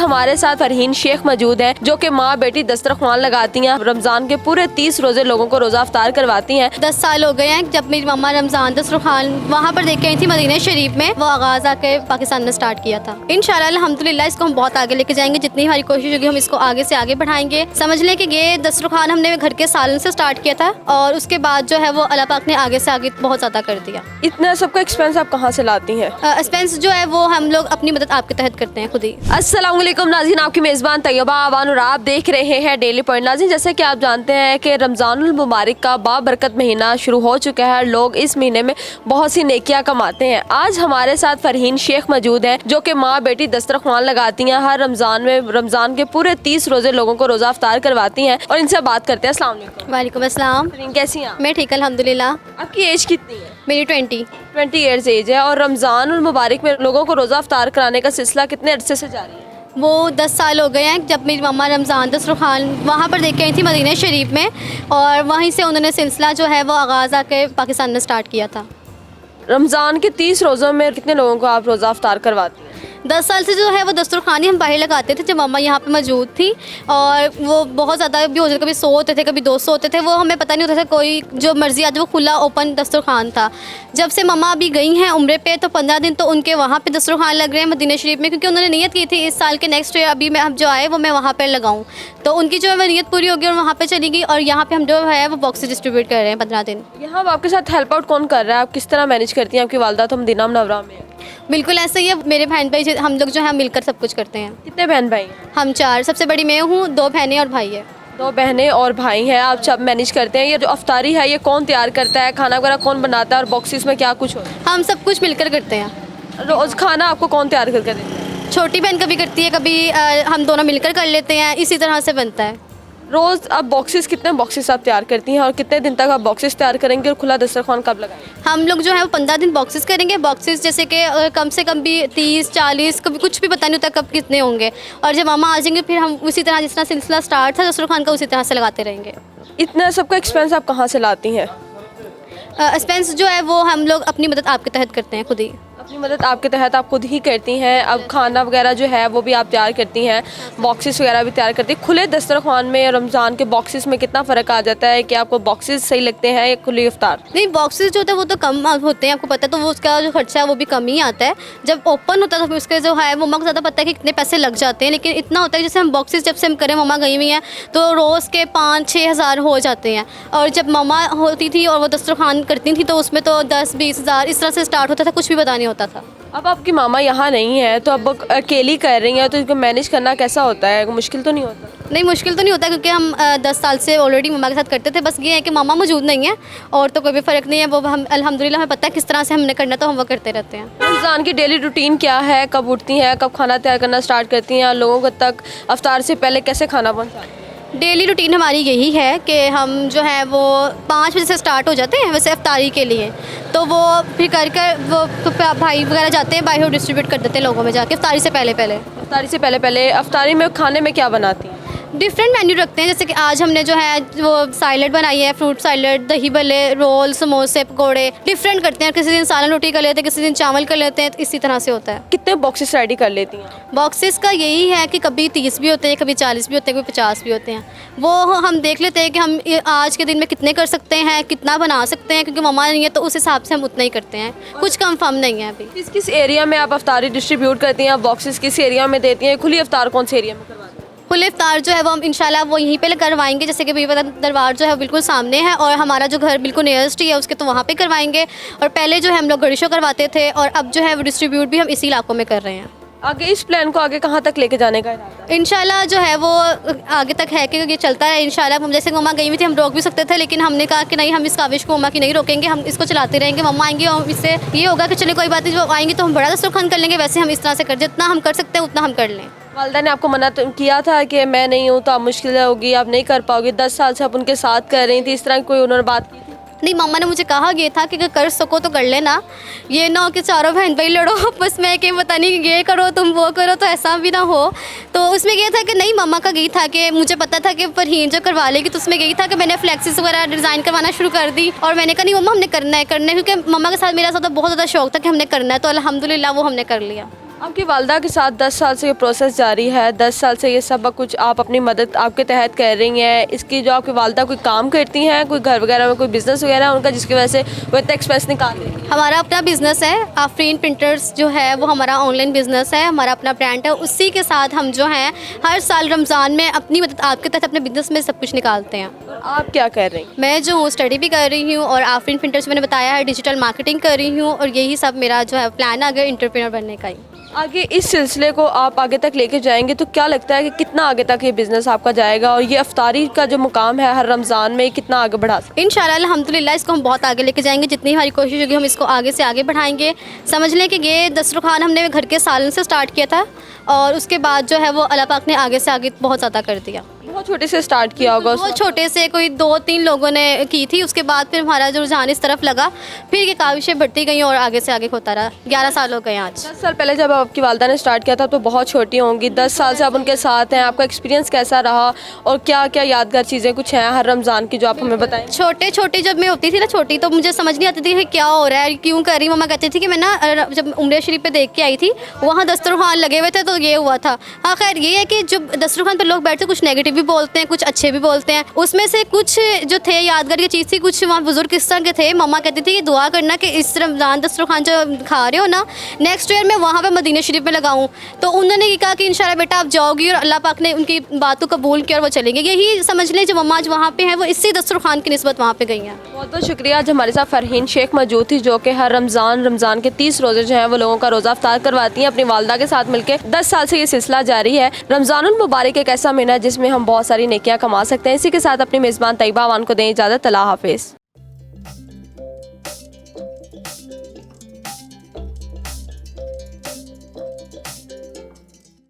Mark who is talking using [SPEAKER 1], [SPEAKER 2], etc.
[SPEAKER 1] हमारे साथ फरहीन शेख मौजूद हैं, जो कि माँ बेटी दस्तरख्वान लगाती हैं। रमजान के पूरे 30 रोजे लोगों को रोजा अफ्तार करवाती हैं।
[SPEAKER 2] 10 साल हो गए हैं जब मेरी मम्मा रमज़ान दस्तरख्वान वहाँ पर देख के आई थी मदीना शरीफ में, वो आगाज़ आके पाकिस्तान में स्टार्ट किया था। इंशाल्लाह अल्हम्दुलिल्लाह इसको हम बहुत आगे लेके जाएंगे, जितनी हमारी कोशिश होगी हम इसको आगे से आगे बढ़ाएंगे। समझ लें कि ये दस्तरख्वान हमने घर के सालन से स्टार्ट किया था और उसके बाद जो है वो अल्लाह पाक ने आगे से आगे बहुत ज़्यादा कर दिया।
[SPEAKER 1] इतना सबका एक्सपेंस आप कहाँ से लाती हैं?
[SPEAKER 2] एक्सपेंस जो है वो हम लोग अपनी मदद आपके तहत करते हैं खुद ही।
[SPEAKER 1] अस्सलाम वालेकुम नाज़रीन, आपकी मेज़बान तैयबा आवान और आप देख रहे हैं डेली पॉइंट। नाज़रीन, जैसे कि आप जानते हैं कि रमज़ानुल मुबारक का बाबरकत महीना शुरू हो चुका है। लोग इस महीने में बहुत सी नेकियां कमाते हैं। आज हमारे साथ फरहीन शेख मौजूद हैं, जो कि माँ बेटी दस्तरख्वान लगाती हैं। हर रमज़ान में रमज़ान के पूरे 30 रोजे लोगों को रोज़ा अफ्तार करवाती हैं और इनसे बात करते हैं। अस्सलाम वालेकुम।
[SPEAKER 2] वालेकुम अस्सलाम।
[SPEAKER 1] फरहीन कैसी हैं आप?
[SPEAKER 2] मैं ठीक अल्हम्दुलिल्लाह।
[SPEAKER 1] आपकी एज कितनी है?
[SPEAKER 2] मेरी 20
[SPEAKER 1] ईयर्स एज है। और रमज़ानुल मुबारक में लोगों को रोज़ा अफ्तार कराने का सिलसिला कितने अरसे से जारी है?
[SPEAKER 2] वो 10 साल हो गए हैं जब मेरी मम्मा रमज़ान दस्तरख्वान वहाँ पर देख के आई थी मदीना शरीफ में, और वहीं से उन्होंने सिलसिला जो है वो आगाज़ आके पाकिस्तान में स्टार्ट किया था।
[SPEAKER 1] रमज़ान के 30 रोज़ों में कितने लोगों को आप रोज़ा अफ्तार करवाती हैं?
[SPEAKER 2] 10 साल से जो है वो दस्तरखानी हम बाहर लगाते थे जब मम्मा यहाँ पे मौजूद थी, और वो बहुत ज़्यादा भी हो जाता, कभी 100 होते थे, कभी 200 होते थे। वो हमें पता नहीं होता था, कोई जो मर्ज़ी आज वो खुला ओपन दस्तरखान था। जब से मम्मा अभी गई हैं उम्रे पे, तो 15 दिन तो उनके वहाँ पे दस्तरखान लग रहे हैं मदीना शरीफ में, क्योंकि उन्होंने नीयत की थी इस साल के नेक्स्ट ईयर अभी मैं अब जो आए वो मैं वहाँ पर लगाऊँ। तो उनकी जो है वो नीयत पूरी होगी और वहाँ पर चली गई, और यहाँ पर हम जो है वो बॉक्स डिस्ट्रीब्यूट कर रहे हैं 15 दिन।
[SPEAKER 1] यहाँ आपके साथ हेल्प आउट कौन कर रहा है? आप किस तरह मैनेज करती हैं? आपकी वालदा तो मदीना मुनव्वरा में है।
[SPEAKER 2] बिल्कुल ऐसे ही है, मेरे बहन भाई हम लोग जो है मिलकर सब कुछ करते हैं।
[SPEAKER 1] कितने बहन भाई हैं?
[SPEAKER 2] हम 4, सबसे बड़ी मैं हूँ, 2 बहनें और भाई है।
[SPEAKER 1] 2 बहनें और भाई हैं। आप सब मैनेज करते हैं। ये जो अफ्तारी है ये कौन तैयार करता है? खाना वगैरह कौन बनाता है? और बॉक्सेस में क्या कुछ होता है?
[SPEAKER 2] हम सब कुछ मिलकर करते हैं।
[SPEAKER 1] रोज़ खाना आपको कौन तैयार करके देता है?
[SPEAKER 2] छोटी बहन कभी करती है, कभी हम दोनों मिलकर कर लेते हैं, इसी तरह से बनता है।
[SPEAKER 1] रोज़ आप बॉक्सेस कितने बॉक्सेस आप तैयार करती हैं और कितने दिन तक आप बॉक्सेस तैयार करेंगे और खुला दस्तरखान कब लगाएंगे?
[SPEAKER 2] हम लोग जो है वो 15 दिन बॉक्सेस करेंगे। बॉक्सेस जैसे कि कम से कम भी 30-40, कभी कुछ भी पता नहीं होता कब कितने होंगे, और जब मामा आ जाएंगे फिर हम उसी तरह जिस तरह सिलसिला स्टार्ट था दस्तरखान का उसी तरह से लगाते रहेंगे।
[SPEAKER 1] इतना सबका एक्सपेंस आप कहाँ से लाती हैं?
[SPEAKER 2] एक्सपेंस जो है वो हम लोग अपनी मदद आपके तहत करते हैं खुद ही।
[SPEAKER 1] अपनी मदद आपके तहत आप खुद ही करती हैं। अब खाना वगैरह जो है वो भी आप तैयार करती हैं, बॉक्सेस वगैरह भी तैयार करती हैं। खुले दस्तरखान में रमज़ान के बॉक्सेस में कितना फ़र्क आ जाता है? कि आपको बॉक्सेस सही लगते हैं या खुली इफ्तार?
[SPEAKER 2] नहीं, बॉक्सेस जो होता है वो तो कम होते हैं, आपको पता है, तो वो उसका जो खर्चा है वो भी कम ही आता है। जब ओपन होता है तो फिर उसके जो है मम्मा को ज़्यादा पता है कि कितने पैसे लग जाते हैं, लेकिन इतना होता है जैसे हम बॉक्सेस जब से हम करें, मम्मा गई हुई हैं तो रोज़ के 5-6 हज़ार हो जाते हैं। और जब मम्मा होती थी और वो दस्तरखान करती थी तो उसमें तो 10-20 हज़ार इस तरह से स्टार्ट होता था, कुछ भी पता नहीं होता था।
[SPEAKER 1] अब आपकी मामा यहाँ नहीं है तो अब अकेली कर रही हैं, तो इनको मैनेज करना कैसा होता है? मुश्किल तो नहीं होता?
[SPEAKER 2] नहीं, मुश्किल तो नहीं होता, क्योंकि हम 10 साल से ऑलरेडी मम्मा के साथ करते थे। बस ये है कि मामा मौजूद नहीं है और तो कोई भी फ़र्क नहीं है। वो हम अल्हम्दुलिल्लाह हमें पता है किस तरह से हमने करना, तो हम वो करते रहते हैं।
[SPEAKER 1] रमज़ान की डेली रूटीन क्या है? कब उठती हैं, कब खाना तैयार करना स्टार्ट करती हैं, लोगों तक अफ्तार से पहले कैसे खाना पहुँचाती हैं?
[SPEAKER 2] डेली रूटीन हमारी यही है कि हम जो है वो 5 बजे से स्टार्ट हो जाते हैं वैसे अफ्तारी के लिए, तो वो फिर कर वो भाई वगैरह जाते हैं बाहर डिस्ट्रीब्यूट कर देते हैं लोगों में जाके अफ्तारी से पहले।
[SPEAKER 1] अफ्तारी से पहले अफ्तारी में खाने में क्या बनाती हैं?
[SPEAKER 2] डिफरेंट मेन्यू रखते हैं, जैसे कि आज हमने जो है वो सैलड बनाई है, फ्रूट सैलड, दही भल्ले, रोल, समोसे, पकोड़े, डिफरेंट करते हैं। किसी दिन सालन रोटी कर लेते हैं, किसी दिन चावल कर लेते हैं, तो इसी तरह से होता है।
[SPEAKER 1] कितने बॉक्सेस रेडी कर लेती हैं?
[SPEAKER 2] बॉक्सेस का यही है कि कभी 30 भी होते हैं, कभी 40 भी होते हैं, कभी 50 भी होते हैं। वो हम देख लेते हैं कि हम आज के दिन में कितने कर सकते हैं, कितना बना सकते हैं, क्योंकि मम्मा नहीं है तो उस हिसाब से हम उतना ही करते हैं, कुछ कंफर्म नहीं है अभी।
[SPEAKER 1] किस एरिया में आप अफ्तारी डिस्ट्रीब्यूट करती हैं? बॉक्सेस किस एरिया में देती हैं? खुली अफ्तार कौन से एरिया में करवाती हैं?
[SPEAKER 2] खुले इफ्तार जो है वो हम इंशाल्लाह वो यहीं पे करवाएंगे, जैसे कि बीबी दरबार जो है बिल्कुल सामने है और हमारा जो घर बिल्कुल नियरेस्ट ही है उसके, तो वहाँ पे करवाएंगे। और पहले जो है हम लोग गड़ी शो करवाते थे और अब जो है वो डिस्ट्रीब्यूट भी हम इसी इलाकों में कर रहे हैं।
[SPEAKER 1] आगे इस प्लान को आगे कहाँ तक लेके जाने का इरादा है?
[SPEAKER 2] इंशाल्लाह जो है वो आगे तक है कि ये चलता है इंशाल्लाह। हम जैसे मम्मा गई हुई थी हम रोक भी सकते थे, लेकिन हमने कहा कि नहीं, हम इस काविश को मम्मा की नहीं रोकेंगे, हम इसको चलाते रहेंगे। मम्मा आएंगी और इससे ये होगा कि चलिए कोई बात नहीं, जो आएंगी तो हम बड़ा दस्तरखान कर लेंगे, वैसे हम इस तरह से कर जितना हम कर सकते हैं उतना हम कर लें।
[SPEAKER 1] वालदा ने आपको मना किया था कि मैं नहीं हूँ तो आप मुश्किल होगी, आप नहीं कर पाओगे? 10 साल से आप उनके साथ कर रही थी, इस तरह की कोई उन्होंने बात की थी?
[SPEAKER 2] नहीं, मम्मा ने मुझे कहा ये था कि अगर कर सको तो कर लेना, ये ना हो कि चारों बहन भाई लड़ो आपस में कि पता नहीं ये करो तुम वो करो, तो ऐसा भी ना हो। तो उसमें ये था कि नहीं, मम्मा का यही था कि मुझे पता था कि फरहीन जो करवा लेगी, तो उसमें यही था कि मैंने फ्लेक्सिस वगैरह डिज़ाइन करवाना शुरू कर दी। और मैंने कहा नहीं मम्मा हमने करना है, क्योंकि मम्मा के साथ मेरा साथ बहुत ज़्यादा शौक था कि हमने करना है, तो अल्हम्दुलिल्लाह वो हमने कर लिया।
[SPEAKER 1] आपकी वालदा के साथ 10 साल से ये प्रोसेस जारी है, 10 साल से ये सब कुछ आप अपनी मदद आपके तहत कर रही हैं। इसकी जो आपकी वालदा कोई काम करती हैं, कोई घर वगैरह में कोई बिज़नेस वगैरह उनका, जिसकी वजह से वो इतना एक्सपेंस निकाल रही हैं?
[SPEAKER 2] हमारा अपना बिज़नेस है, आफरीन प्रिंटर्स जो है वो हमारा ऑनलाइन बिज़नेस है, हमारा अपना ब्रांड है। उसी के साथ हम जो हैं हर साल रमज़ान में अपनी मदद आपके तहत अपने बिज़नेस में सब कुछ निकालते हैं।
[SPEAKER 1] और आप क्या कर रही हैं?
[SPEAKER 2] मैं जो हूँ स्टडी भी कर रही हूँ और आफरीन प्रिंटर्स मैंने बताया है डिजिटल मार्केटिंग कर रही हूँ, और यही सब मेरा जो है प्लान है आगे एंटरप्रेन्योर बनने का ही।
[SPEAKER 1] आगे इस सिलसिले को आप आगे तक लेके जाएंगे तो क्या लगता है कि कितना आगे तक ये बिज़नेस आपका जाएगा, और ये अफ्तारी का जो मुकाम है हर रमज़ान में कितना आगे बढ़ा सकते
[SPEAKER 2] इंशाल्लाह अल्हम्दुलिल्लाह इसको हम बहुत आगे लेके जाएंगे। जितनी हमारी कोशिश होगी हम इसको आगे से आगे बढ़ाएंगे। समझ लें कि ये दस्तरखान हमने घर के सालन से स्टार्ट किया था, और उसके बाद जो है वो अल्लाह पाक ने आगे से आगे बहुत ज़्यादा कर दिया।
[SPEAKER 1] बहुत छोटे से स्टार्ट किया होगा उस
[SPEAKER 2] बहुत छोटे से कोई 2-3 लोगों ने की थी, उसके बाद फिर हमारा जो रुझान इस तरफ लगा, फिर ये काविशें बढ़ती गई और आगे से आगे होता रहा। 11 साल हो गए आज।
[SPEAKER 1] 10 साल पहले जब आपकी वालदा ने स्टार्ट किया था तो बहुत छोटी होंगी, 10 साल से आप उनके साथ हैं, आपका एक्सपीरियंस कैसा रहा और क्या क्या यादगार चीज़ें कुछ हैं हर रमज़ान की जो आप हमें बताएं?
[SPEAKER 2] छोटे छोटे जब मैं होती थी ना छोटी, तो मुझे समझ नहीं आती थी कि क्या हो रहा है, क्यों कर रही। मम्मा कहती थी कि मैं ना जब उम्र शरीफ पे देख के आई थी वहाँ दस्तरखान लगे हुए थे तो ये हुआ था। हाँ खैर ये है कि जब दस्तरखान पर लोग बैठते कुछ नेगेटिव भी बोलते हैं, कुछ अच्छे भी बोलते हैं। उसमें से कुछ जो थे यादगार की चीज़ थी, कुछ वहाँ बुजुर्ग किस तरह के थे। मम्मा कहती थी कि दुआ करना कि इस रमज़ान दस्तरखान जो खा रहे हो ना, नेक्स्ट ईयर मैं वहाँ पे मदीना शरीफ में लगाऊं। तो उन्होंने ये कहा कि इंशाल्लाह बेटा आप जाओगी, और अल्लाह पाक ने उनकी बात को कबूल किया और वो चलेंगे। यही समझ लें जो मम्मा आज वहाँ पे हैं वो इसी दस्तरखान की निस्बत वहाँ पे गई हैं।
[SPEAKER 1] बहुत बहुत शुक्रिया। आज हमारे साथ फरहीन शेख मौजूद थी जो कि हर रमज़ान के 30 रोज़े जो हैं वो लोगों का रोज़ा अफ्तार करवाती हैं अपनी वालदा के साथ मिलकर। 10 साल से ये सिलसिला जारी है। रमज़ानुल मुबारक एक ऐसा महीना है जिसमें हम बहुत सारी नेकियां कमा सकते हैं। इसी के साथ अपनी मेज़बान तैयबा अवान को दें इजाज़त। अल्लाह हाफ़िज़।